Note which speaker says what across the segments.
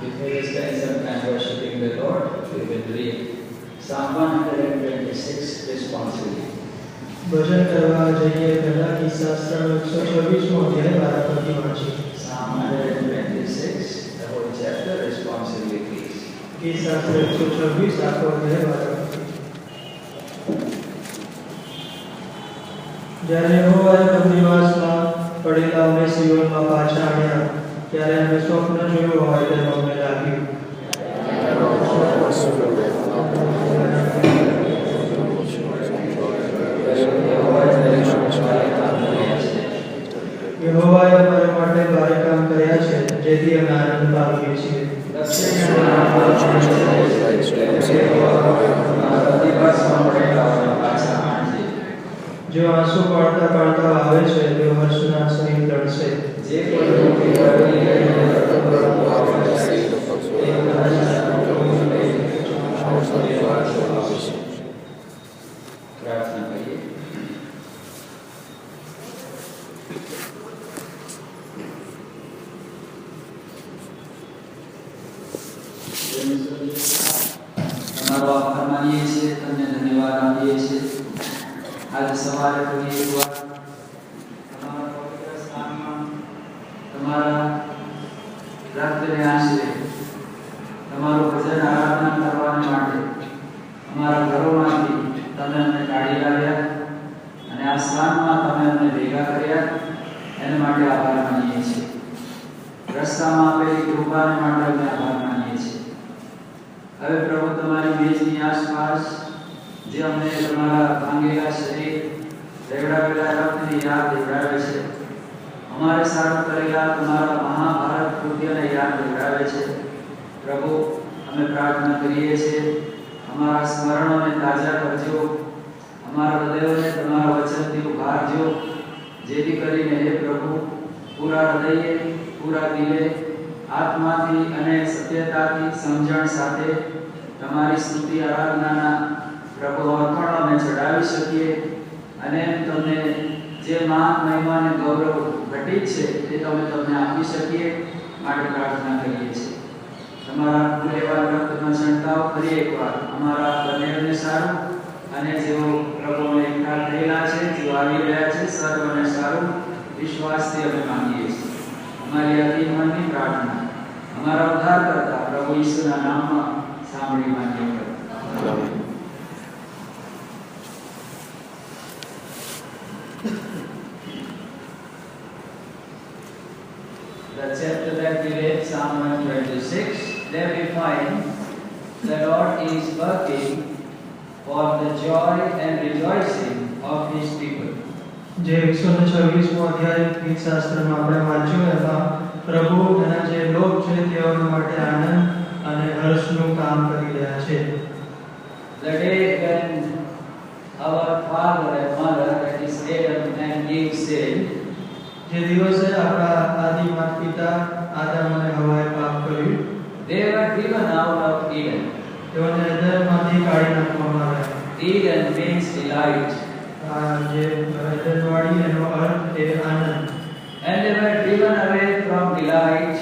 Speaker 1: Before we spend some time worshiping the Lord, we will read Psalm 126 responsibly.
Speaker 2: ભજન કરવા જઈએ પહેલા ગીતશાસ્ત્રનો 126મો અધ્યાય 12 પદથી વાંચીએ.
Speaker 1: Psalm 126, the whole chapter responsibly, please.
Speaker 2: ગીતશાસ્ત્ર 126 આખો અધ્યાય 12 પદ. જ્યારે યહોવાએ બંદીવાસમાં પડેલા અમને સિયોનમાં પાછા આણ્યા, ત્યારે અમે સ્વપ્ન જોયું હોય તેમ અમને લાગ્યું. યહોવાએ અમારા માટે ભારે કામ કર્યા છે, જેથી અમે આનંદ પામીએ છીએ. જો આંસુ પાડતા પાડતા આવે છે, તેઓ હર્ષના સહિત રડશે.
Speaker 1: પ્રાર્થના કરીએ. તમારો આભાર માનીએ છીએ, તમને ધન્યવાદ આપીએ છીએ. આજે સવારે ફરી એકવાર તમારા પવિત્ર સ્થાનમાં તમારા રાત્રે આશરે તમારું ભજન આરાધના કરવાને માટે અમારા ઘરોમાંથી તમે અમને કાઢી લાવ્યા અને આ સ્થાનમાં તમે અમને ભેગા કર્યા, એના માટે આભાર માનીએ છીએ. રસ્તામાં આપેલી કૃપાને માટે અમે આભાર માનીએ છીએ. હવે પ્રભુ, તમારી મેજની આસપાસ જે અમને તમારા ભાંગેલા શરીર, રેવડાવેલા રક્તની યાદ દેવડાવે છે, અમારે સારું કરેલા તમારા મહાભારત કૃત્યને યાદ દેવડાવે છે. પ્રભુ, અમે પ્રાર્થના કરીએ છીએ, અમારા સ્મરણોને તાજા કરજો, અમારા હૃદયોને તમારા વચનથી ઉભારજો, જેથી કરીને હે પ્રભુ, પૂરા હૃદયે, પૂરા દિલે, આત્માથી અને સત્યતાથી સમજણ સાથે તમારી સ્તુતિ આરાધનાના પ્રભુ અર્પણોને ચડાવી શકીએ અને તમને જે માન, મહિમા અને ગૌરવ ઘટિત છે તે તમે તમને આપી શકીએ, માટે પ્રાર્થના કરીએ છીએ. તમારા મૂલ્યવાન રક્તનો છંટકાવ ફરી એકવાર અમારા બંનેને સારું અને જેઓ પ્રભુને એકઠા થયેલા છે, જેઓ આવી રહ્યા છે, સર્વને સારું વિશ્વાસથી અમે માંગીએ છીએ. અમારી અતિ મનની પ્રાર્થના અમારા ઉદ્ધારકર્તા પ્રભુ ઈસુના નામમાં સાંભળી માન્ય કરો. The chapter that we read, Psalm 126, there we find the Lord is working for the joy and rejoicing of His people.
Speaker 2: જે 126મો અધ્યાય ગીતશાસ્ત્રમાં આપણે વાંચ્યું, એમાં પ્રભુ એના જે લોક છે તેઓના માટે આનંદ અને હર્ષનું કામ કરી રહ્યા છે.
Speaker 1: The day when our father and mother, that is Adam and Eve, sinned,
Speaker 2: જે દિવસે આપણા આદિ માતા પિતા આદમ અને હવાએ પાપ કર્યું,
Speaker 1: they were driven out of Eden.
Speaker 2: તેઓને એદનમાંથી કાઢી નાખવામાં આવ્યા.
Speaker 1: Eden means delight.
Speaker 2: જે એદનવાળી એનો અર્થ એ આનંદ.
Speaker 1: And they were driven away from delight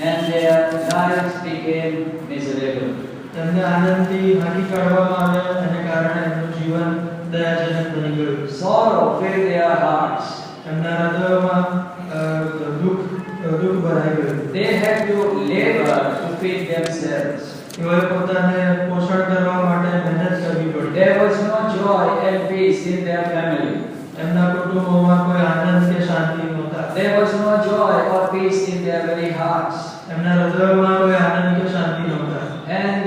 Speaker 1: and their lives became miserable.
Speaker 2: તેમને આનંદથી હાંકી કાઢવામાં આવ્યા અને કારણે એમનું જીવન દયાજનક બની ગયું.
Speaker 1: Sorrow filled their hearts.
Speaker 2: એમના હૃદયોમાં દુઃખ ભરાઈ ગયું.
Speaker 1: They had to labor to feed themselves.
Speaker 2: તેઓએ પોતાને પોષણ કરવા માટે મહેનત કરવી પડી.
Speaker 1: There was no joy and peace in their family.
Speaker 2: એમના કુટુંબોમાં કોઈ આનંદ કે શાંતિ નહોતા.
Speaker 1: There was no joy or peace in their very hearts.
Speaker 2: એમના હૃદયોમાં કોઈ આનંદ કે શાંતિ નહોતા.
Speaker 1: And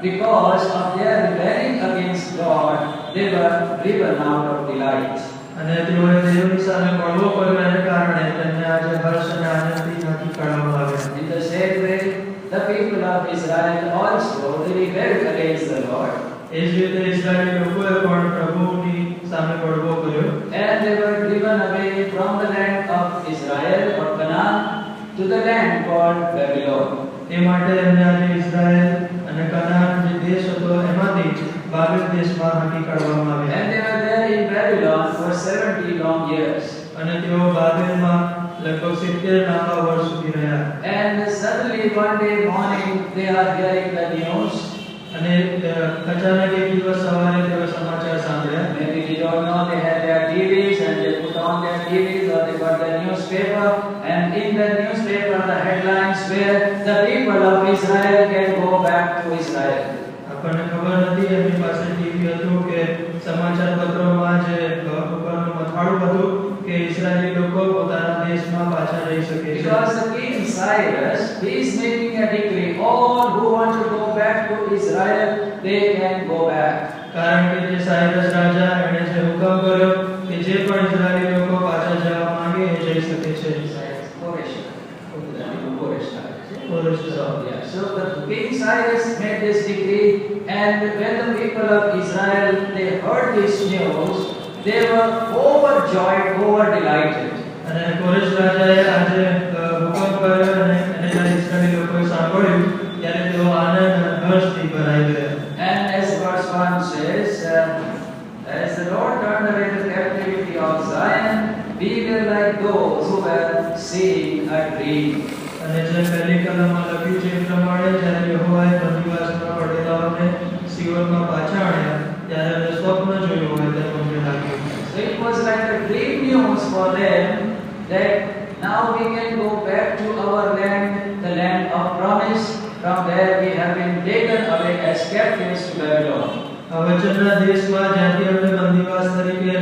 Speaker 1: because of their rebelling against God, they were driven out of delight.
Speaker 2: અને તેઓએ દેવની સામે પડવો પડ્યો, એના કારણે તેમને આજે હર્ષ અને આનંદથી હાંકી કાઢવામાં આવ્યા.
Speaker 1: In the same way, the people of Israel also they rebelled against the Lord.
Speaker 2: એ જ રીતે ઇઝરાયેલી લોકોએ પણ પ્રભુની સામે પડવો કર્યો.
Speaker 1: And they were driven away from the land of Israel or Canaan to the land called Babylon.
Speaker 2: એ માટે એમને આજે ઇઝરાયેલ અને કનાન જે દેશ હતો એમાંથી બાબેલ દેશમાં હાંકી કાઢવામાં આવ્યા.
Speaker 1: And they were there in Babylon for 70 long years.
Speaker 2: અને તેઓ બાબેલમાં લગભગ 70 લાંબા વર્ષ સુધી રહ્યા.
Speaker 1: And suddenly one day morning they are hearing the news.
Speaker 2: અને અચાનક એક દિવસ સવારે તેઓ સમાચાર સાંભળ્યા.
Speaker 1: Maybe they don't know, they had their TVs and they put on their TVs or they got their newspaper, and in the newspaper the headlines were the people of Israel can go back to Israel.
Speaker 2: આપણને ખબર નથી એમની પાસે TV હતું કે સમાચાર પત્રોમાં જે ઉપરનું મથાળું હતું કે ઇઝરાયલી લોકો પોતાના દેશમાં પાછા જઈ શકે છે.
Speaker 1: Because the king Cyrus, he is making a decree, all who want to go back to Israel, they can go back.
Speaker 2: કારણ કે જે સાયરસ રાજા એણે જે હુકમ કર્યો કે જે પણ ઇઝરાયલી લોકો પાછા જવા માંગે એ જઈ શકે છે.
Speaker 1: So the king Cyrus made this decree, and when the people of Israel they heard this news, they were overjoyed, over delighted.
Speaker 2: અને કોરેશ રાજાએ આજે હુકમ કર્યો અને જ્યારે ઇઝરાયલી લોકોએ સાંભળ્યું ત્યારે તેઓ આનંદ અને હર્ષથી ભરાઈ ગયા.
Speaker 1: And as verse 1 says, as the Lord turned away the captivity of Zion, we were like those who were seeing a dream.
Speaker 2: અને જે પહેલી કલમમાં લખ્યું છે એ પ્રમાણે જ્યારે યહોવાએ બંદીવાસમાં પડેલાઓને સિયોનમાં પાછા આણ્યા ત્યારે અમે સ્વપ્ન જોયું હોય તેમ અમને લાગ્યું.
Speaker 1: So it was like a dream news for them that now we can go back to our land, the land of promise, from where we have been taken away as captives to Babylon.
Speaker 2: આ વચનના દેશમાં જ્યાંથી અમને બંદીવાસ તરીકે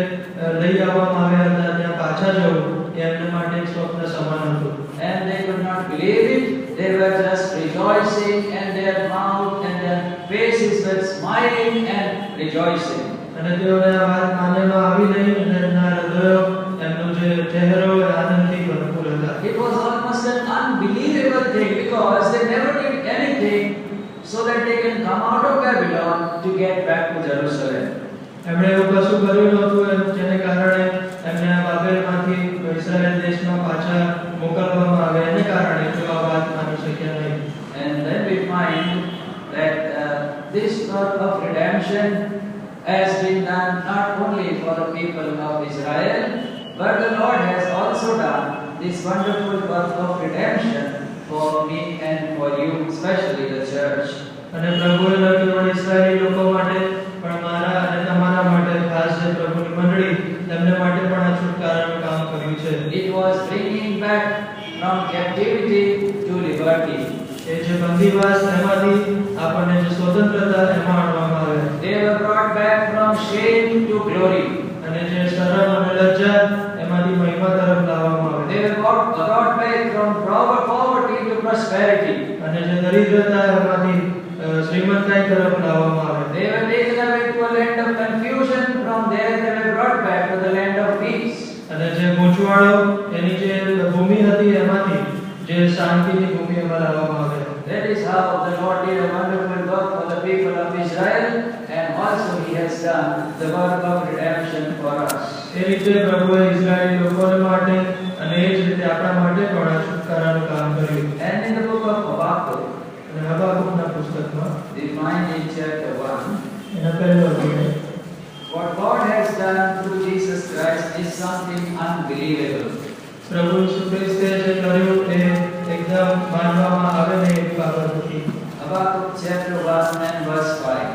Speaker 2: લઈ આવવામાં આવ્યા હતા ત્યાં પાછા જવું એ એમના માટે એક સ્વપ્ન સમાન હતું.
Speaker 1: And they could not believe it. They were just rejoicing, and their mouth and their faces were smiling and rejoicing.
Speaker 2: અને તેઓને આ વાત માનવામાં આવી નહીં અને એમના હૃદયો એમનો જે ચહેરો એ આનંદથી ભરપૂર હતા.
Speaker 1: It was almost an unbelievable thing because they never did anything so that they can come out of Babylon to get back to Jerusalem.
Speaker 2: એમણે એવું કશું કર્યું નહોતું જેને કારણે એમને આ બાબેલમાંથી ઇઝરાયલ દેશમાં પાછા મોકલવામાં આવે એને કારણે તેઓ આ વાત માની શક્યા નહીં.
Speaker 1: And then we find that this work of redemption has been done not only for the people of Israel, but the Lord has also done this wonderful work of redemption for me and for you, especially the church.
Speaker 2: અને પ્રભુએ ન કેવળ ઇઝરાયલી લોકો માટે પણ મારા અને તમારા માટે ખાસ જે પ્રભુની મંડળી તેમને માટે પણ આ છુટકારાનું કામ કર્યું છે.
Speaker 1: It was bringing back from captivity to liberty.
Speaker 2: એ જે બંદીવાસ એમાંથી આપણને જે સ્વતંત્રતા એમાં આણવામાં આવે.
Speaker 1: They were brought back from shame to glory.
Speaker 2: અને જે શરમ અને લજ્જા એમાંથી મહિમા તરફ લાવવામાં આવે.
Speaker 1: They were brought back from poverty to prosperity.
Speaker 2: અને જે દરિદ્રતા એમાંથી શ્રીમંતાઈ તરફ લાવવામાં આવે.
Speaker 1: They were taken away to a land of confusion. From there they were brought back to the land of peace.
Speaker 2: અને જે ગૂંચવાડો એની જે ભૂમિ હતી એમાંથી જે શાંતિની ભૂમિ એમાં લાવવામાં આવે.
Speaker 1: That is how the Lord did a wonderful work for the people of Israel, and also He has done the work of redemption for us.
Speaker 2: એ રીતે પ્રભુએ ઇઝરાયલી લોકોને માટે અને એ જ રીતે આપણા માટે પણ આ છુટકારાનું કામ કર્યું.
Speaker 1: And in the book of Habakkuk,
Speaker 2: અને હબાકૂકના પુસ્તકમાં
Speaker 1: we find in chapter 1,
Speaker 2: એના પહેલો અધ્યાય
Speaker 1: what God has done through Jesus Christ is something unbelievable.
Speaker 2: પ્રભુ ઈસુ ખ્રિસ્તે જે કર્યું એ એકદમ માનવામાં આવે નહીં એવી બાબત હતી.
Speaker 1: Habakkuk chapter 1 and verse 5.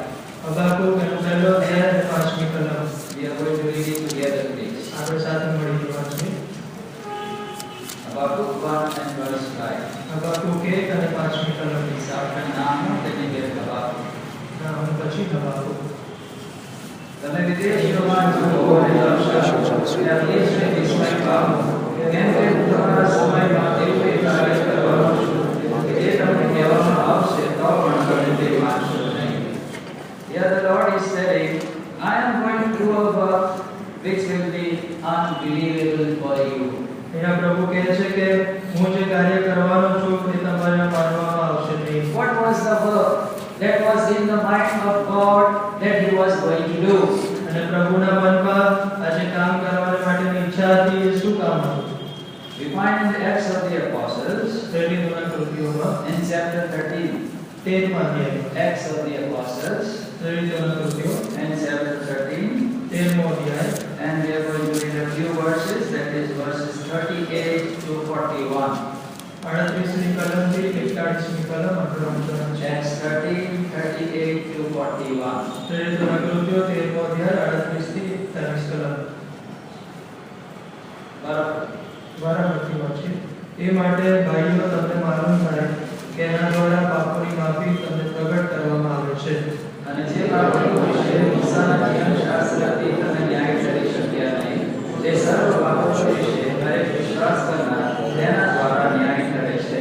Speaker 2: હબાકૂક એનો પહેલો અધ્યાય અને 5મી કલમ.
Speaker 1: We are going to read it together, please.
Speaker 2: આપણે સાથે મળીને વાંચીએ.
Speaker 1: Habakkuk 1 and verse 5.
Speaker 2: હબાકૂક 1 અને 5મી કલમ.
Speaker 1: આપણા નામો તેને બે હબાકુક.
Speaker 2: નામ પછી હબાકૂક.
Speaker 1: તમે વિદેશીઓમાં જુઓ અને દર્શો ત્યાં દેશને વિસ્મય પામો. કેમ કે તમારા સમયમાં એવું એક કાર્ય કરવાનું છું કે જે તમને કહેવામાં આવશે તો પણ તમે તે માનશો નહીં. Here the Lord is saying, I am going to do a work which will be unbelievable for you.
Speaker 2: એના પ્રભુ કહે છે કે હું જે કાર્ય કરવાનો છું એ તમારે માનવામાં આવશે નહીં.
Speaker 1: What was the work that was in the mind of God that He was going to do?
Speaker 2: અને પ્રભુના મનમાં આ જે કામ કરવાની માટેની ઈચ્છા હતી એ શું કામ હતું?
Speaker 1: We find in the Acts of the Apostles,
Speaker 2: પ્રેરિતોના કૃતિઓમાં
Speaker 1: in chapter 13,
Speaker 2: 13મા અધ્યાય
Speaker 1: Acts of the Apostles,
Speaker 2: પ્રેરિતોના કૃતિઓ
Speaker 1: and chapter 13,
Speaker 2: 13મો અધ્યાય
Speaker 1: and we are going to read a few verses, that is verses 38 to 41.
Speaker 2: 38મી કલમથી 41મી કલમ આપણું વચન છે.
Speaker 1: Acts 13, 38 to 41.
Speaker 2: પ્રેરિતોના કૃત્યો 13મો અધ્યાય 38થી 43 કલમ. બરાબરથી વાંચીએ. એ માટે ભાઈઓ તમને માલુમ થાય કે એના દ્વારા પાપોની માફી તમને પ્રગટ કરવામાં આવે છે.
Speaker 1: અને જે બાબતો વિશે મૂસાના નિયમશાસ્ત્રથી તમે ન્યાય કરી શક્યા નહીં, તે સર્વ બાબતો વિશે દરેક વિશ્વાસ કરનાર તેના દ્વારા ન્યાય કરે છે.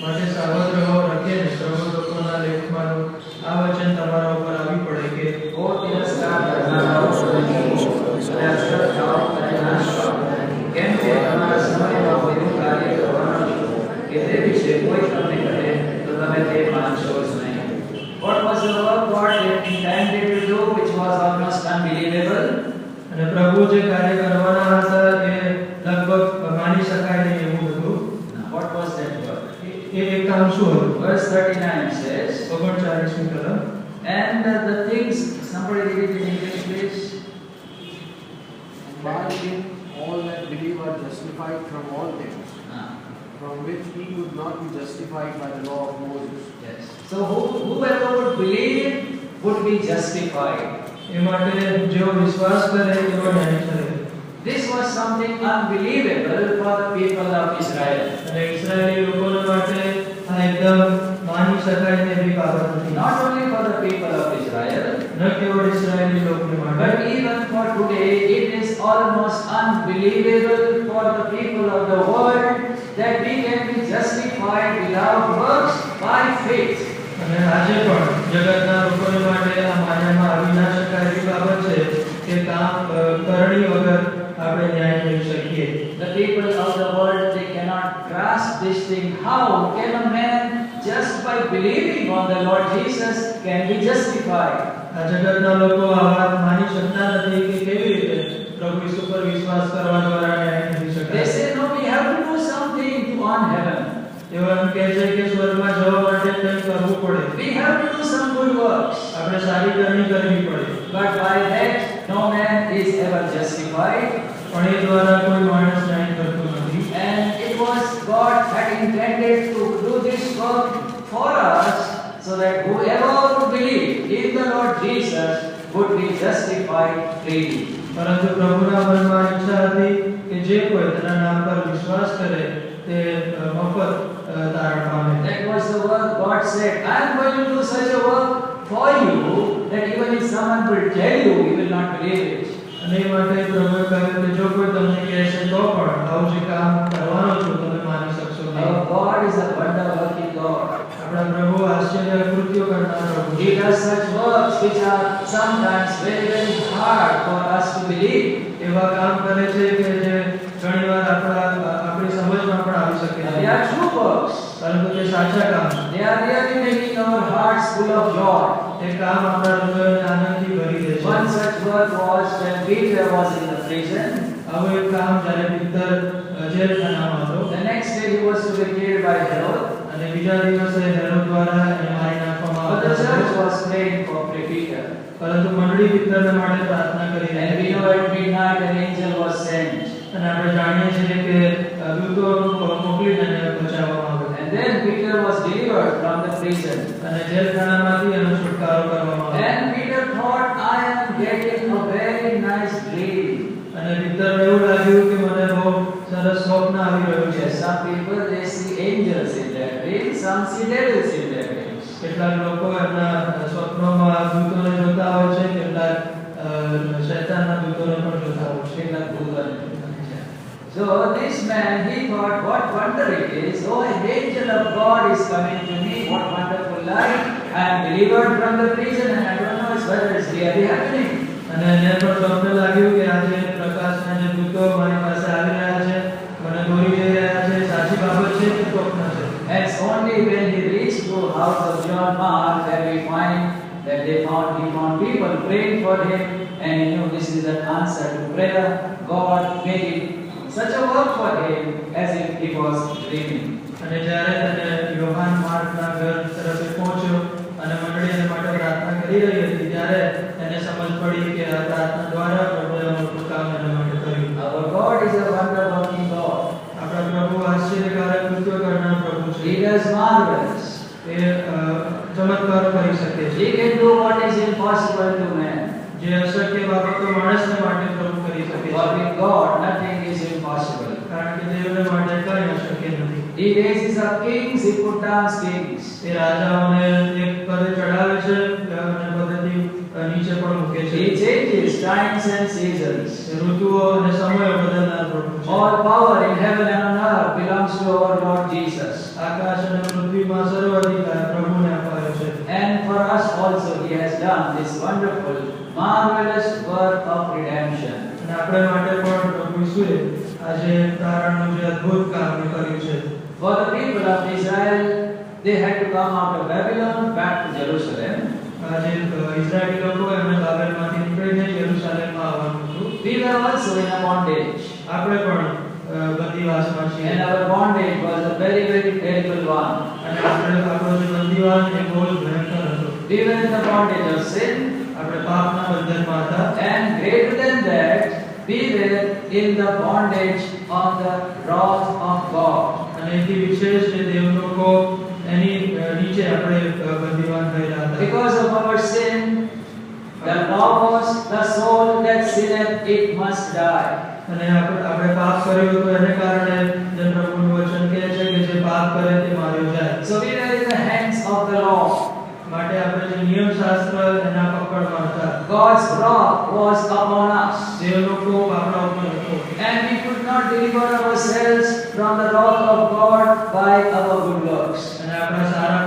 Speaker 2: માટે સાવધ રહો, રખીને પ્રભુ લોકોના લેખમાંનું આ વચન તમારા ઉપર આવી પડે કે
Speaker 1: ઓ તિરસ્કાર કરનારાઓ અને અશ્રદ્ધાઓ અને નાશ પામો. કેમ કે તમારા સમયમાં એવું કાર્ય કરવાનું છું કે તે વિશે કોઈ તમને કહે તો તમે તે માનશો જ નહીં. What was the work God intended to do, which was almost unbelievable?
Speaker 2: અને પ્રભુ જે કાર્ય કરવાના હતા એ લગભગ માની શકાય નહીં એવું હતું.
Speaker 1: What was that work?
Speaker 2: એ કામ શું હતું?
Speaker 1: Verse 39 says,
Speaker 2: 39મી કલમ.
Speaker 1: and the things, somebody read it in English please.
Speaker 3: By him all that believe are justified from all things, from which he could not be justified by the law of Moses.
Speaker 1: Yes. So whoever would believe would be justified.
Speaker 2: એ માટે જેઓ વિશ્વાસ કરે તેઓ ન્યાય ઠરે.
Speaker 1: This was something unbelievable for the people of Israel.
Speaker 2: અને ઇસ્રાયેલી લોકોના માટે આ એકદમ માની શકાય તેવી બાબત હતી.
Speaker 1: Not only for the people of Israel,
Speaker 2: ન કેવળ ઇસ્રાયેલી લોકોને માટે
Speaker 1: but even for today, it is almost unbelievable for the people of the world that we can be justified without works by faith.
Speaker 2: અને આજે પણ જગતના લોકોને માટે આ માન્યમાં આવી ના શકાય એવી બાબત છે કે કામ કરણી વગર આપણે ન્યાય કરી શકીએ.
Speaker 1: The people of the world, they cannot grasp this thing. How can a man just by believing on the Lord Jesus can be justified?
Speaker 2: આ જગતના લોકો આ વાત માની શકતા નથી કે કેવી રીતે પ્રભુ ઈસુ પર વિશ્વાસ કરવા દ્વારા ન્યાય કરી
Speaker 1: They
Speaker 2: શકાય.
Speaker 1: say no, we have to do something to earn heaven.
Speaker 2: તેઓ એમ કહે છે કે સ્વર્ગમાં જવા માટે કંઈ કરવું પડે,
Speaker 1: We have to do some good works.
Speaker 2: આપણે સારી કરણી કરવી પડે.
Speaker 1: But by that no man is ever justified.
Speaker 2: પણ એ દ્વારા કોઈ માણસ ન્યાય કરતો નથી.
Speaker 1: And it was God had intended to do this work for us, so that whoever would believe in the Lord Jesus would be justified freely.
Speaker 2: પરંતુ પ્રભુના મનમાં ઈચ્છા હતી કે જે કોઈ તેના નામ પર વિશ્વાસ કરે તે મફત તારણ પામે.
Speaker 1: That was the work God said, I am going to do such a work for you that even if someone will tell you, you will not believe it.
Speaker 2: અને એ માટે પ્રભુએ કહ્યું કે જો કોઈ તમને કહેશે તો પણ આવું જે કામ કરવાનો છો તમે માની શકશો નહીં.
Speaker 1: Our God is a wonder working God.
Speaker 2: આપણા પ્રભુ આશ્ચર્ય કૃત્યો કરનાર પ્રભુ
Speaker 1: He does such works which are sometimes very, very hard for us to believe.
Speaker 2: એવા કામ કરે છે કે જે ઘણીવાર આપણી સમજમાં પણ આવી શકે
Speaker 1: They
Speaker 2: છે.
Speaker 1: are true works.
Speaker 2: પરંતુ તે સાચા કામ છે.
Speaker 1: They are really making our hearts full of joy.
Speaker 2: તે કામ આપણા હૃદયને આનંદથી ભરી દે છે.
Speaker 1: One such work was when Peter was in the prison.
Speaker 2: આવું એક કામ જ્યારે પીતર જેલખાનામાં હતો
Speaker 1: The next day he was to be killed by Herod.
Speaker 2: અને બીજા દિવસે હેરોદ દ્વારા એને મારી નાખવામાં
Speaker 1: But the
Speaker 2: આવ્યો
Speaker 1: church
Speaker 2: હતો.
Speaker 1: was praying for Peter.
Speaker 2: પરંતુ મંડળી પીતરને માટે પ્રાર્થના કરી રહી
Speaker 1: And we
Speaker 2: હતી.
Speaker 1: know at midnight an angel was sent.
Speaker 2: અને આપણે જાણીએ છીએ કે દૂતો મોકલીને એને બચાવવામાં આવ્યો.
Speaker 1: And then Peter was delivered from the prison.
Speaker 2: અને જેલખાનામાંથી એનો છુટકારો કરવામાં આવ્યો.
Speaker 1: And Peter thought, I am getting a very nice dream.
Speaker 2: અને પીતરને એવું લાગ્યું કે મને બહુ સરસ સ્વપ્ન આવી રહ્યું છે.
Speaker 1: Yes, some people they see angels in their dreams, some see devils in their dreams.
Speaker 2: કેટલાક લોકો એમના સ્વપ્નોમાં દૂતોને જોતા હોય છે, કેટલાક શૈતાનના દૂતોને પણ જોતા હોય છે.
Speaker 1: So this man, he thought, what wonder it is. Oh, an angel of God is coming to me. What wonderful light. I am delivered from the prison and I don't know whether it's really happening.
Speaker 2: અને એને પણ સ્વપ્ન લાગ્યું કે આજે પ્રકાશના જે દૂતો મારી પાસે આવી રહ્યા છે, મને દોરી જઈ રહ્યા છે, સાચી બાબત છે કે સ્વપ્ન છે.
Speaker 1: And it's only when he reached to the house of John Mark that we find that he found people praying for him, and he knew this is an answer to prayer. God made it such a work for him as if he was dreaming.
Speaker 2: અને જ્યારે તેને યોહાન માર્કના ઘર તરફે પહોંચ્યો અને મંડળી એને માટે પ્રાર્થના કરી રહી હતી, ત્યારે એને સમજ પડી કે આ પ્રાર્થના દ્વારા એ ચમત્કારો કરી શકે છે.
Speaker 1: He can do what is impossible to man.
Speaker 2: જે અશક્ય બાબતો માણસને માટે પ્રભુ કરી શકે
Speaker 1: For
Speaker 2: છે.
Speaker 1: with God nothing is impossible.
Speaker 2: કારણ કે દેવને માટે કંઈ અશક્ય નથી.
Speaker 1: He raises up kings, he put down kings.
Speaker 2: એ રાજાઓને એક પદે ચડાવે છે અને પદેથી નીચે પણ મૂકે છે.
Speaker 1: He changes times and seasons.
Speaker 2: એ ઋતુઓ અને સમયો બદલનાર પ્રભુ છે.
Speaker 1: All power in heaven and on earth belongs to our Lord Jesus.
Speaker 2: આકાશ અને પૃથ્વીમાં સર્વ અધિકાર પ્રભુને અપાયો છે.
Speaker 1: And for us also he has done this wonderful, marvelous work of redemption.
Speaker 2: અને આપણે માટે પણ પ્રભુ ઈસુએ આજે તારણનું જે અદ્ભુત કામ કર્યું છે.
Speaker 1: For the people of Israel, they had to come out of Babylon back to Jerusalem.
Speaker 2: આજે ઇઝરાયેલી લોકો એમને બાબેલમાંથી નીકળીને યરુશલેમમાં આવવાનું હતું.
Speaker 1: We were also in a bondage.
Speaker 2: આપણે પણ બંદીવાસમાં છીએ.
Speaker 1: And our bondage was a very, very terrible one.
Speaker 2: અને આપણો જે બંદીવાસ એ બહુ જ ભયંકર હતો.
Speaker 1: We were in the bondage of sin.
Speaker 2: આપણે પાપના બંધનમાં હતા.
Speaker 1: And greater than that, we were in the bondage of the wrath of God.
Speaker 2: અને એથી વિશેષ જે દેવલોકો એની નીચે આપણે બંદીવાન થયેલા હતા.
Speaker 1: Because of our sin, the law was the soul that sinneth, it must die.
Speaker 2: અને આપણે પાપ કર્યું તો એને કારણે જે પ્રભુનું વચન કહે છે કે જે પાપ કરે તે માર્યો જાય.
Speaker 1: So we were in the hands of the law.
Speaker 2: માટે આપણે જે નિયમશાસ્ત્ર એના પકડમાં હતા.
Speaker 1: God's wrath was upon us.
Speaker 2: દેવલોકો આપણા ઉપર હતો.
Speaker 1: And we could not deliver ourselves from the wrath of God by our good works.
Speaker 2: અને આપણા સારા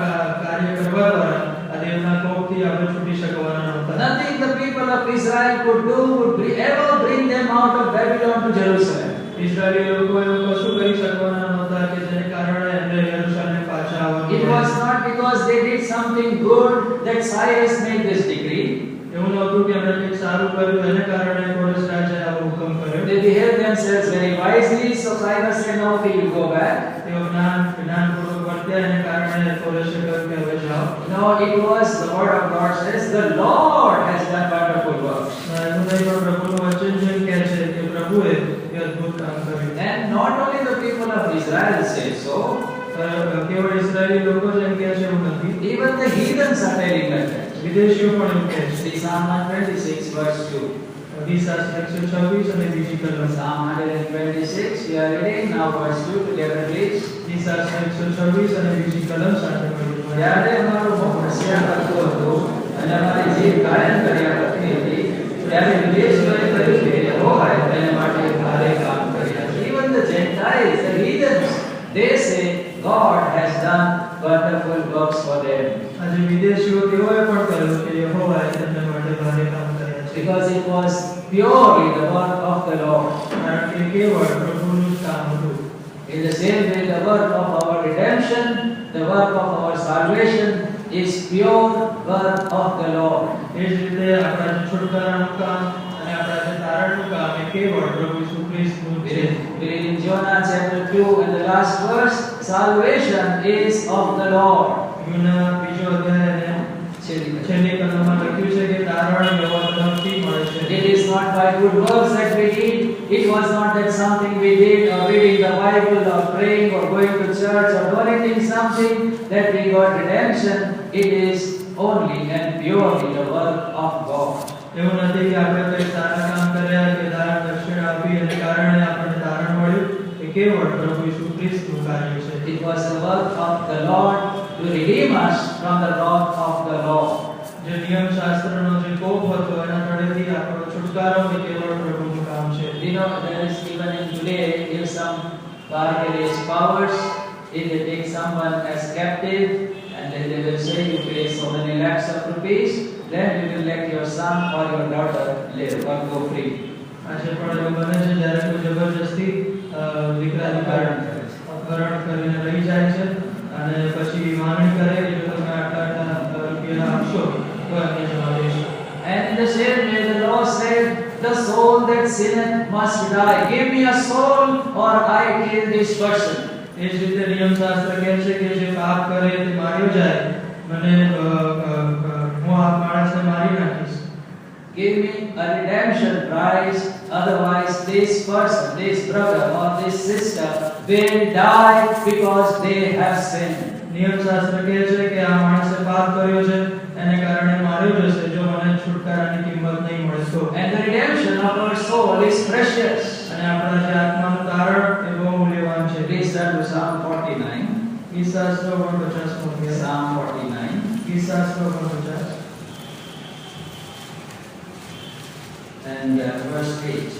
Speaker 2: કાર્ય કરવા દ્વારા આ દેવના કોપથી આપણે છૂટી શકવાના નહોતા.
Speaker 1: Nothing the people of Israel could do would ever bring them out of Babylon to Jerusalem.
Speaker 2: ઇઝરાયેલી લોકો એવું કશું કરી શકવાના નહોતા કે જેને કારણે એમને યરુશલેમ પાછા આવવાનું.
Speaker 1: It was not because they did something good that Cyrus made this decree.
Speaker 2: એવું નહોતું કે એમણે કંઈક સારું કર્યું એને કારણે કોરસ રાજાએ આવો હુકમ કર્યો.
Speaker 1: They behaved themselves very wisely, so Cyrus said, "No, okay, you go back."
Speaker 2: તેઓ જ્ઞાનપૂર્વક વર્ત્યા એને કારણે કોરસે કહ્યું કે હવે જાઓ.
Speaker 1: No, it was the word of God says, "The Lord has done wonderful works."
Speaker 2: એવું નહીં પણ પ્રભુનું વચન જેમ કહે છે કે પ્રભુએ એ અદ્ભુત કામ કર્યું.
Speaker 1: And not only the people of Israel say so,
Speaker 2: કેવળ ઇઝરાયેલી લોકો જેમ કહે છે એવું નથી.
Speaker 1: even the heathens are telling like that.
Speaker 2: વિદેશીઓ પણ એવું કહે છે.
Speaker 1: See Psalm 126 verse 2.
Speaker 2: 126 અને બીજી કલમ.
Speaker 1: Psalm 126, we are reading now verse 2 together please.
Speaker 2: 126 અને બીજી કલમ સાથે પઢીએ.
Speaker 1: જ્યારે અમારો મુખ હસ્યા કરતો હતો અને અમારી જીભ ગાયન કર્યા કરતી હતી, ત્યારે વિદેશીઓએ કહ્યું કે યહોવાએ તેને માટે ભારે કામ કર્યા. Even the Gentiles, the heathens, they say God has done wonderful works for them.
Speaker 2: આજે વિદેશીઓ તેઓએ પણ કહ્યું કે યહોવાએ તેમને માટે ભારે કામ કર્યા છે.
Speaker 1: Because it was purely the work of the Lord.
Speaker 2: કારણ કે કેવળ પ્રભુનું જ કામ હતું.
Speaker 1: In the same way, the work of our redemption, the work of our salvation is pure work of the Lord.
Speaker 2: એ જ રીતે આપણા જે છુટકારાનું કામ અને આપણા જે તારણનું કામ એ કેવળ પ્રભુ ઈસુ ખ્રિસ્તનું છે.
Speaker 1: We read in Jonah chapter 2 and the last verse, salvation is of the Lord.
Speaker 2: યુના બીજો અધ્યાય અને છેલ્લી કલમમાં લખ્યું છે કે તારણ યહોવા તરફથી મળે છે.
Speaker 1: It is not by good works that we did. It was not that something we did or reading the Bible or praying or going to church or donating something that we got redemption. It is only and purely the work of God.
Speaker 2: એવું નથી કે આપણે કંઈ સારા કામ કર્યા કે દાન દક્ષિણા આપી અને કારણે આપણને તારણ મળ્યું. એ કેવળ પ્રભુ ઈસુ ખ્રિસ્તનું કાર્ય છે.
Speaker 1: It was the work of the Lord to redeem us from the wrath of the law.
Speaker 2: જે નિયમશાસ્ત્રનો જે કોપ હતો એના તળેથી આપણો છુટકારો એ કેવળ પ્રભુનું કામ છે.
Speaker 1: You know, there is even in today, if some barbarous powers, if they take someone as captive and then they will say you pay so many lakhs of rupees, then you will let your son or your daughter live or go free.
Speaker 2: આજે પણ એવું બને છે જ્યારે કોઈ જબરજસ્તી દીકરાનું અપહરણ કરીને લઈ જાય છે અને પછી માંગણી કરે કે જો તમે આટલા રૂપિયા આપશો તો એમને જવા દેશો.
Speaker 1: And in the same way the law said, the soul that sinneth must die. Give me a soul or I kill this person.
Speaker 2: એ જ રીતે નિયમશાસ્ત્ર કહે છે કે જે પાપ કરે તે માર્યો જાય. મને હું આ માણસને મારી નાખીશ.
Speaker 1: Give me a redemption price, otherwise this person, this brother or this sister will die because they have sinned.
Speaker 2: નિયમશાસ્ત્ર કહે છે કે પાપ કર્યો છે એને કારણે માર્યો જશે જો મને છુટકારાની કિંમત નહીં મળે તો.
Speaker 1: And the redemption of our soul is precious.
Speaker 2: અને આપણા જે આત્માનું તારણ એ બહુ મૂલ્યવાન છે.
Speaker 1: Please turn to Psalm 49.
Speaker 2: ઈસાઈનો 49મો અધ્યાય.
Speaker 1: Psalm 49
Speaker 2: ઈસાઈનો 49
Speaker 1: and verse 8.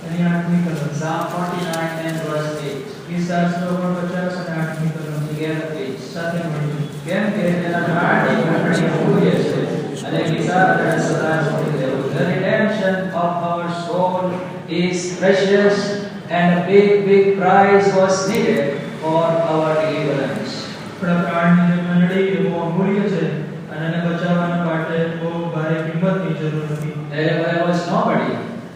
Speaker 2: એની 8મી કલમ.
Speaker 1: Psalm 49 and verse 8.
Speaker 2: ઈસાઈનો 49 અને 8મી કલમ
Speaker 1: Together, please.
Speaker 2: સાથે મળીને.
Speaker 1: કેમ કે તેના પ્રાણની મંડળી પૂર્ય છે અને વિચાર કરે સદા છોડી દેવું. The redemption of our soul is precious and a big price was needed for our deliverance.
Speaker 2: આપણા પ્રાણની જે મંડળી એ બહુ અમૂલ્ય છે અને એને બચાવવા માટે બહુ ભારે કિંમતની જરૂર હતી.
Speaker 1: There was nobody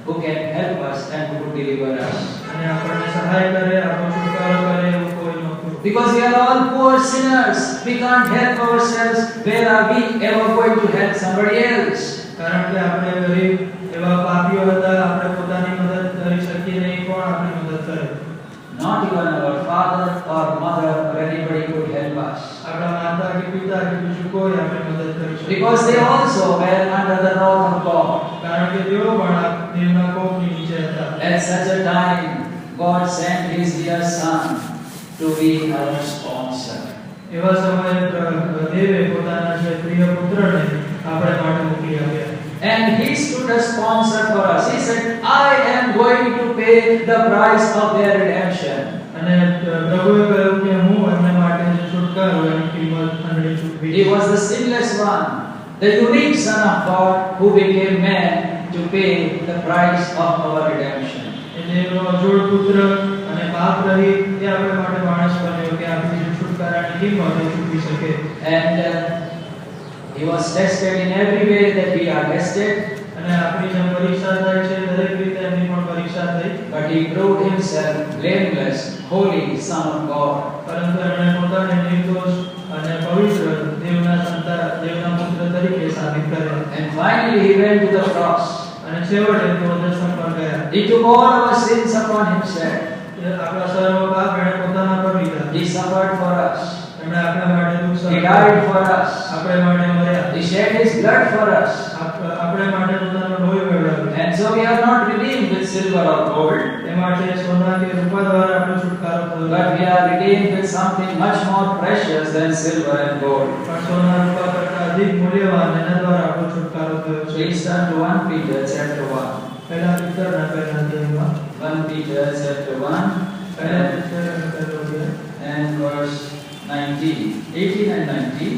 Speaker 1: who can help us and who could deliver us.
Speaker 2: અને આપણને સહાય કરે, આપણો છુટકારો કરે એવું કોઈ નહોતું.
Speaker 1: Because we are all poor sinners, we can't help ourselves. Where are we ever going to help somebody else?
Speaker 2: કારણ કે આપણે ગરીબ એવા પાપીઓ હતા, આપણે પોતાની મદદ કરી શકીએ નહીં, કોણ આપણી મદદ કરે?
Speaker 1: Not even our father or mother or anybody could help us.
Speaker 2: આપણા માતા કે પિતા કે બીજું કોઈ આપણી મદદ કરી શકે.
Speaker 1: Because they also were under the wrath of God.
Speaker 2: કારણ કે તેઓ પણ આ દેવના કોપની નીચે હતા.
Speaker 1: At such a time, God sent His dear Son to be our sponsor.
Speaker 2: એવા સમયે દેવે પોતાના જે પ્રિય પુત્રને આપણે માટે મોકલી આપ્યા.
Speaker 1: And He stood as sponsor for us. He said, I am going to pay the price of their redemption.
Speaker 2: અને પ્રભુએ કહ્યું કે હું એમને માટે જે છુટકારો એની કિંમત ખંડણી ચૂકવી.
Speaker 1: He was the sinless one, the unique Son of God who became man to pay the price of our redemption.
Speaker 2: એ દેવનો અજોડ પુત્ર અને પાપ રહિત તે આપણા માટે માણસ બન્યો કે આપણી જે છુટકારાની કિંમત એ ચૂકવી શકે.
Speaker 1: And He was tested in every way that we are tested.
Speaker 2: અને આપણી જેમ પરીક્ષા થાય છે દરેક રીતે એમની પણ પરીક્ષા થઈ.
Speaker 1: But He proved Himself blameless, holy Son of God.
Speaker 2: પરંતુ એમણે પોતાને નિર્દોષ અને પવિત્ર દેવના પુત્ર તરીકે સાબિત કર્યા.
Speaker 1: And finally He went to the cross.
Speaker 2: અને છેવટે તેઓ દર્શન પર ગયા.
Speaker 1: He took all our sins upon Himself.
Speaker 2: આપણા સર્વ પાપ એણે પોતાના પર લીધા.
Speaker 1: He suffered for us.
Speaker 2: એમણે આપણા માટે દુઃખ
Speaker 1: He
Speaker 2: સહન
Speaker 1: died for us.
Speaker 2: આપણે માટે મર્યા.
Speaker 1: He shed His blood for us.
Speaker 2: આપણે માટે પોતાનો લોહી વહેવડાવ્યું.
Speaker 1: And so we are not redeemed with silver or gold,
Speaker 2: એ માટે સોના કે રૂપા દ્વારા આપણો છુટકારો થયો.
Speaker 1: but we are redeemed with something much more precious than silver and gold.
Speaker 2: પણ સોના રૂપા કરતાં અધિક મૂલ્યવાન એના દ્વારા આપણો છુટકારો થયો છે.
Speaker 1: Please turn to 1 Peter chapter 1.
Speaker 2: પહેલા પિત્તરના પહેલા અધ્યાયમાં
Speaker 1: 1 Peter chapter 1
Speaker 2: પહેલા પિત્તરના પહેલો અધ્યાય
Speaker 1: and verse 19, 18 and 19.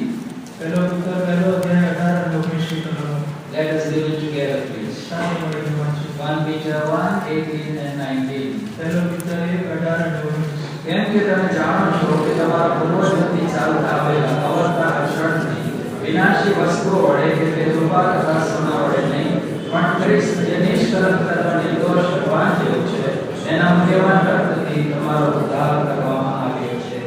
Speaker 2: પહેલો પિત્તર પહેલો અધ્યાય 18 અને 19 કલમો.
Speaker 1: Let us read it together, please.
Speaker 2: સાથે મળીને વાંચીએ.
Speaker 1: 1 Peter 1, 18 and 19.
Speaker 2: પહેલો પિત્તર 1, 18 અને 19.
Speaker 1: કેમ કે તમે જાણો છો કે તમારા પૂર્વજોથી ચાલતા આવેલા અવરતા અક્ષરથી વિનાશી વસ્તુઓ વડે કે તે રૂપા તથા સોના વડે નહીં, પણ ખ્રિસ્ત જે નિષ્કલંક તથા નિર્દોષ ભગવાન જેવું છે એના મૂલ્યવાન રક્તથી તમારો ઉદ્ધાર કરવામાં આવ્યો છે.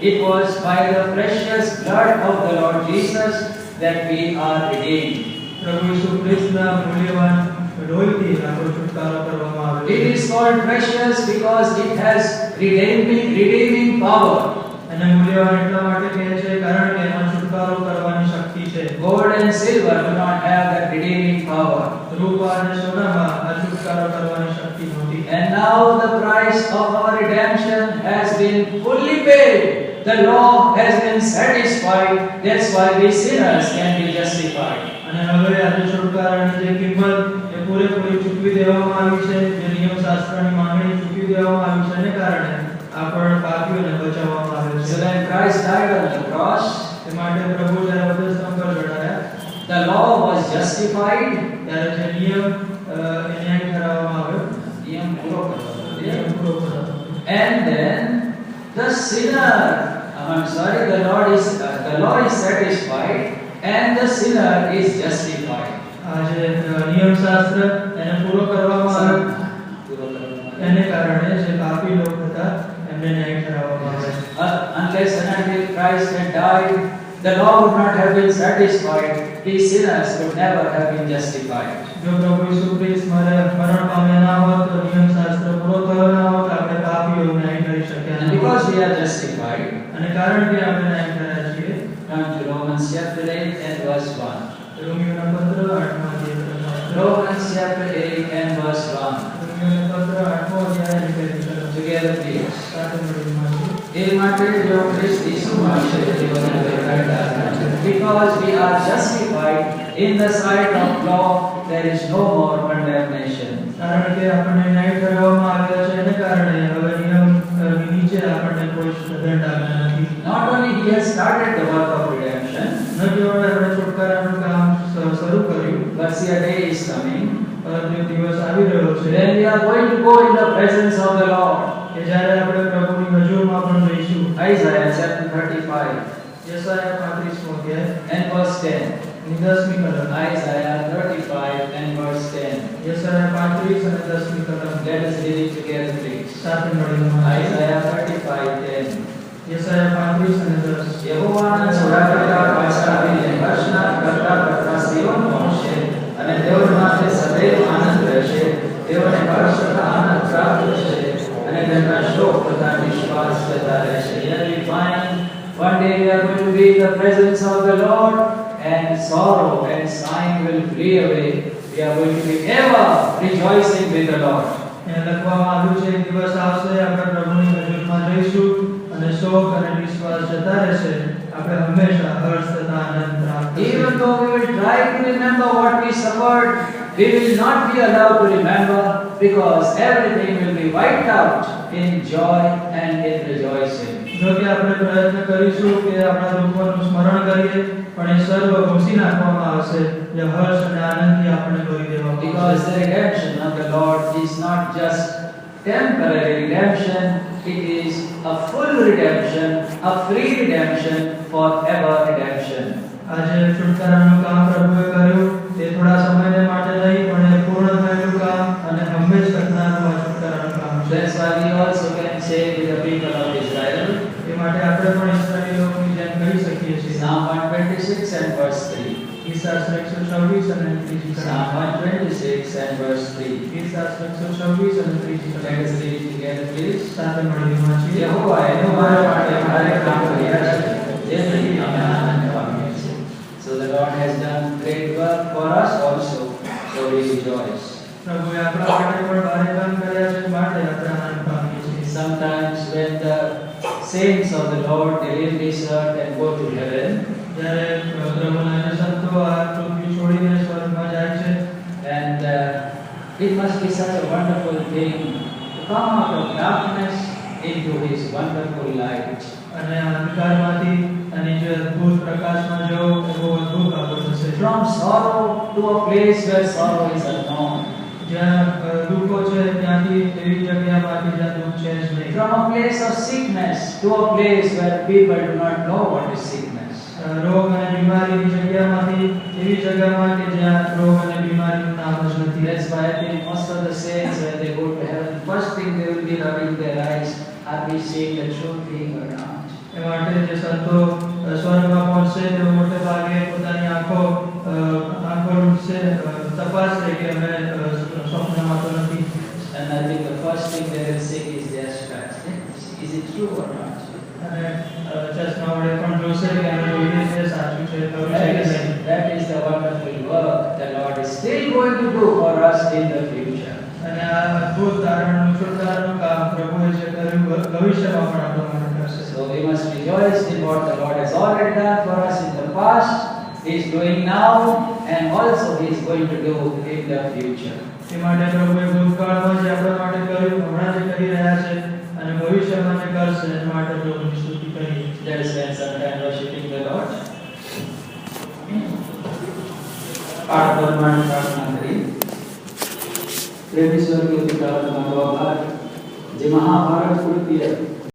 Speaker 1: It was by the precious blood of the Lord Jesus that we are redeemed.
Speaker 2: પ્રભુ ઈસુ ખ્રિસ્તના મૂલ્યવાન લોહીથી આપણો છુટકારો કરવામાં આવ્યો.
Speaker 1: It is called precious because it has redeeming power.
Speaker 2: અને મૂલ્યવાન એટલા માટે કહે છે કારણ કે એમાં છુટકારો કરવાની શક્તિ છે.
Speaker 1: Gold and silver do not have that redeeming power.
Speaker 2: રૂપા અને સોનામાં આ છુટકારો કરવાની શક્તિ નહોતી.
Speaker 1: And now the price of our redemption has been fully paid. The law has been satisfied. That's why we sinners can be justified.
Speaker 2: અને હવે આ છુટકારાની જે કિંમત એ પૂરેપૂરી ચૂકવી દેવામાં આવી છે, જે નિયમશાસ્ત્રની માંગણી ચૂકવી દેવામાં આવી છે, એને કારણે આપણ પાપીઓને બચાવવામાં આવે
Speaker 1: So
Speaker 2: છે.
Speaker 1: when Christ died on the cross,
Speaker 2: એ માટે પ્રભુ જ્યારે વધસ્તંભ પર ચઢાયા
Speaker 1: the law was justified.
Speaker 2: ત્યારે જે નિયમ એ ન્યાય ઠરાવવામાં આવ્યો.
Speaker 1: નિયમ પૂરો કરવામાં આવ્યો.
Speaker 2: નિયમ પૂરો કરવામાં આવ્યો.
Speaker 1: And then the sinner, the law is satisfied and the sinner is justified.
Speaker 2: આ જે નિયમશાસ્ત્ર એને પૂરો કરવામાં આવ્યો એને કારણે જે પાપી લોકો હતા એમને ન્યાય ઠરાવવામાં આવે.
Speaker 1: Unless and until Christ had died, the law would not have been satisfied. We sinners would never have been justified.
Speaker 2: જો પ્રભુ ઈસુ ખ્રિસ્ત મરણ પામ્યા ના હોત તો નિયમશાસ્ત્ર પૂરો થયો ના હોત, આપણે પાપીઓ ન્યાય કરી શક્યા
Speaker 1: And
Speaker 2: ન હોત.
Speaker 1: because we are justified,
Speaker 2: અને કારણ કે આપણે ન્યાય કર્યા છીએ,
Speaker 1: Turn to Romans chapter 8 and verse 1.
Speaker 2: રોમીયોના પત્ર 8મા અધ્યાય
Speaker 1: Romans chapter 8 and verse 1.
Speaker 2: રોમીયોના પત્ર 8મો અધ્યાય અને પહેલી કલમ
Speaker 1: Together, please.
Speaker 2: સાથે મળીને વાંચીએ.
Speaker 1: એ માટે જો ખ્રિસ્ત ઈસુમાં છે તેઓને બેઠા છે. Because we are justified in the sight of law, there is no more condemnation.
Speaker 2: કારણ કે આપણને ન્યાય ઠરાવવામાં આવ્યા છે એને કારણે હવે નિયમની નીચે આપણને કોઈ દંડ આવ્યા નથી.
Speaker 1: Not only he has started the work of redemption,
Speaker 2: ન કેવળ આપણે છુટકારાનું કામ શરૂ કર્યું,
Speaker 1: but see a day is coming
Speaker 2: પરંતુ એક દિવસ આવી રહ્યો છે
Speaker 1: when we are going to go in the presence of the Lord.
Speaker 2: કે જ્યારે આપણે પ્રભુની હજુરમાં પણ જઈશું.
Speaker 1: Isaiah chapter 35
Speaker 2: યશાયા 35મો અધ્યાય
Speaker 1: and verse 10.
Speaker 2: ની 10મી કલમ.
Speaker 1: Isaiah 35 and verse 10.
Speaker 2: યશાયા 35 અને 10મી કલમ.
Speaker 1: Let us read it together, please.
Speaker 2: સાથે મળીને વાંચીએ.
Speaker 1: Isaiah 35:10.
Speaker 2: યશાયા 35 અને 10.
Speaker 1: યહોવાના છોડા કરતા પાછા આવીને હર્ષના કરતા કરતા સીઓન પહોંચશે અને તેઓ માટે સદૈવ આનંદ રહેશે. તેઓને હર્ષ તથા આનંદ પ્રાપ્ત થશે અને તેમના શોક તથા નિશ્વાસ જતા રહેશે. Here we find one day we are going to be in the presence of the Lord and sorrow and sighing will flee away. We are going to be ever rejoicing with the Lord.
Speaker 2: અહીંયા લખવામાં આવ્યું છે એક દિવસ આવશે આપણે પ્રભુની હજુરમાં જઈશું અને શોક અને નિશ્વાસ જતા રહેશે. આપણે હંમેશા હર્ષ તથા આનંદ પ્રાપ્ત થશે.
Speaker 1: Even though we will try to remember what we suffered, we will not be allowed to remember because everything will be wiped out in joy and in rejoicing.
Speaker 2: જો કે આપણે પ્રયત્ન કરીશું કે આપણા દુઃખોનું સ્મરણ કરીએ પણ એ સર્વ ભૂંસી નાખવામાં આવશે. જે હર્ષ અને આનંદથી આપણે ભરી દેવામાં
Speaker 1: Because
Speaker 2: આવશે.
Speaker 1: the redemption of the Lord is not just temporary redemption, it is a full redemption, a free redemption, forever redemption.
Speaker 2: આજે છુટકારાનું કામ પ્રભુએ કર્યું તે થોડા સમયને માટે નહીં પણ એ પૂર્ણ થયેલું કામ અને હંમેશ થનારું આ છુટકારાનું કામ છે.
Speaker 1: That's why we also can say to the people of Israel,
Speaker 2: એ માટે આપણે પણ ઇસ્રાયેલી લોકોની જેમ કહી શકીએ છીએ.
Speaker 1: Psalm 126 and verse 3.
Speaker 2: ગીતશાસ્ત્ર 126 અને 3જી કલમ.
Speaker 1: Psalm 126 and verse 3.
Speaker 2: ગીતશાસ્ત્ર 126 અને 3જી
Speaker 1: Let
Speaker 2: કલમ.
Speaker 1: us read it together, please.
Speaker 2: સાથે મળીને વાંચીએ.
Speaker 1: યહોવાએ અમારા માટે ભારે કામ કર્યા છે, જેથી અમે આનંદ પામીએ છીએ. So the Lord has done great work for us also, so we rejoice.
Speaker 2: પ્રભુએ આપણા માટે પણ ભારે કામ કર્યા છે માટે આપણે આનંદ પામીએ છીએ.
Speaker 1: Sometimes when the saints of the Lord they leave this earth and go to heaven,
Speaker 2: જ્યારે પ્રભુના જે સંતો આ પૃથ્વી છોડીને સ્વર્ગમાં જાય છે
Speaker 1: and it must be such a wonderful thing to come out of darkness into His wonderful light.
Speaker 2: અને અંધકારમાંથી અને જે અદ્ભુત પ્રકાશમાં જવું એ બહુ અદ્ભુત બાબત હશે.
Speaker 1: From sorrow to a place where sorrow is unknown.
Speaker 2: જ્યાં દુઃખો છે ત્યાંથી એવી જગ્યામાંથી જ્યાં દુઃખ છે જ નહીં.
Speaker 1: From a place of sickness to a place where people do not know what is sickness.
Speaker 2: રોગ અને બીમારીની જગ્યામાંથી એવી જગ્યામાં કે જ્યાં રોગ અને બીમારીનું નામ જ નથી.
Speaker 1: That's why I think most of the saints when they go to heaven, first thing they will be rubbing their eyes, are we seeing the true thing or not?
Speaker 2: એ માટે જે સંતો સ્વર્ગમાં પહોંચશે તેઓ મોટે ભાગે પોતાની આંખો છે તપાસશે કે અમે સ્વપ્નમાં તો નથી.
Speaker 1: And I think the first thing they will see is their stripes. Is it true or not?
Speaker 2: અને ચશ્મા વડે પણ જોશે કે અમે જોઈએ છે સાચું છે ખરું છે કે નહીં.
Speaker 1: That is the wonderful work the Lord is still going to do for us in the future.
Speaker 2: અને આ અદ્ભુત તારણનું છુટકારાનું કામ પ્રભુએ જે કર્યું ભવિષ્યમાં પણ આપણા માટે કરશે.
Speaker 1: So we must rejoice in what the Lord has already done for us in the past, He is doing now, and also He is going to do in the future.
Speaker 2: એ માટે પ્રભુએ ભૂતકાળમાં જે આપણા માટે કર્યું હમણાં જે કરી રહ્યા છે અને ભવિષ્યમાં જે કરશે એ માટે પ્રભુની સ્તુતિ કરીએ.
Speaker 1: Let us spend some time worshiping the Lord. પાઠ પ્રમાણે પ્રાર્થના કરી. પ્રેમી સ્વર્ગીય પિતા તમારો આભાર જે મહાભારત કૃત્ય